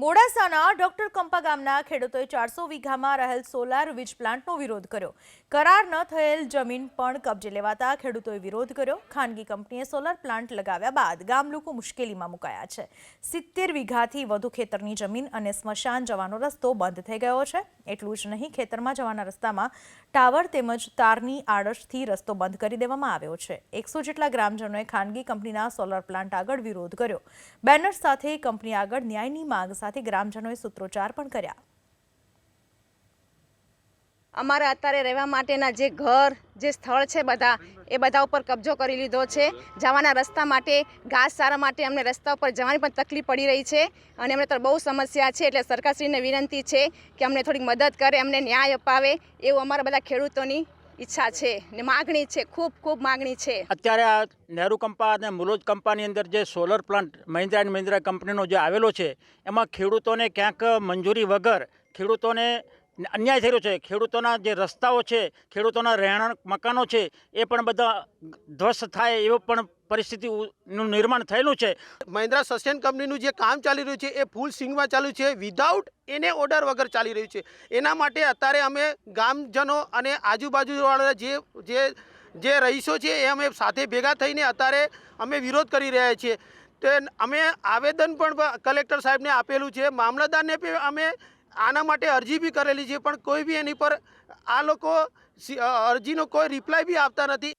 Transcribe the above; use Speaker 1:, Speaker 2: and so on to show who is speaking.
Speaker 1: મોડાસાના doctor Kampa ગામના ખેડૂતોએ 400 વીઘામાં રહેલ સોલાર વીજ પ્લાન્ટનો વિરોધ કર્યો। કરાર ન થયેલ જમીન પણ કબજે લેવાતા ખેડૂતોએ વિરોધ કર્યો। ખાનગી કંપનીએ સોલાર પ્લાન્ટ લગાવ્યા બાદ ગામ લોકો મુશ્કેલીમાં મુકાયા છે। 70 વીઘાથી વધુ ખેતરની જમીન અને સ્મશાન જવાનો રસ્તો બંધ થઈ ગયો છે। એટલું જ નહીં, ખેતરમાં જવાના રસ્તામાં ટાવર તેમજ તારની આડશથી રસ્તો બંધ કરી દેવામાં આવ્યો છે। 100 જેટલા ગ્રામજનોએ ખાનગી કંપનીના સોલાર પ્લાન્ટ આગળ વિરોધ કર્યો। બેનર સાથે કંપની આગળ ન્યાયની માંગ સાથે ગ્રામજનોએ સૂત્રોચ્ચાર પણ કર્યા।
Speaker 2: અમારા અત્યારે રહેવા માટેના જે ઘર જે સ્થળ છે બધા ઉપર કબજો કરી લીધો છે। જવાના રસ્તા માટે ઘાસચારા માટે અમને રસ્તા ઉપર જવાની પણ તકલીફ પડી રહી છે અને અમને તો બહુ સમસ્યા છે। એટલે સરકારશ્રીને વિનંતી છે કે અમને થોડીક મદદ કરે, અમને ન્યાય અપાવે એવું અમારા બધા ખેડૂતોની ઈચ્છા છે ને માગણી છે, ખૂબ માગણી છે।
Speaker 3: અત્યારે આ નહેરુ કંપા અને મુલોજ કંપાની અંદર જે solar plant Mahindra and Mahindra કંપનીનો જે આવેલો છે એમાં ખેડૂતોને ક્યાંક મંજૂરી વગર ખેડૂતોને અન્યાય થઈ રહ્યો છે। ખેડૂતોના જે રસ્તાઓ છે, ખેડૂતોના રહેણાંક મકાનો છે એ પણ બધા ધ્વસ્ત થાય એવો પણ પરિસ્થિતિનું નિર્માણ થયેલું છે।
Speaker 4: મહિન્દ્રા સસ્ટેન કંપનીનું જે કામ ચાલી રહ્યું છે એ ફૂલ સ્વિંગમાં ચાલુ છે, વિધાઉટ એને ઓર્ડર વગર ચાલી રહ્યું છે। એના માટે અત્યારે અમે ગામજનો અને આજુબાજુવાળા જે રહીશો છે એ અમે સાથે ભેગા થઈને અત્યારે અમે વિરોધ કરી રહ્યા છીએ। તો અમે આવેદન પણ કલેક્ટર સાહેબને આપેલું છે, મામલતદારને પણ અમે આના માટે અરજી બી કરેલી છે, પણ કોઈ બી એની પર આ લોકો અરજીનો કોઈ રિપ્લાય બી આપતા નથી।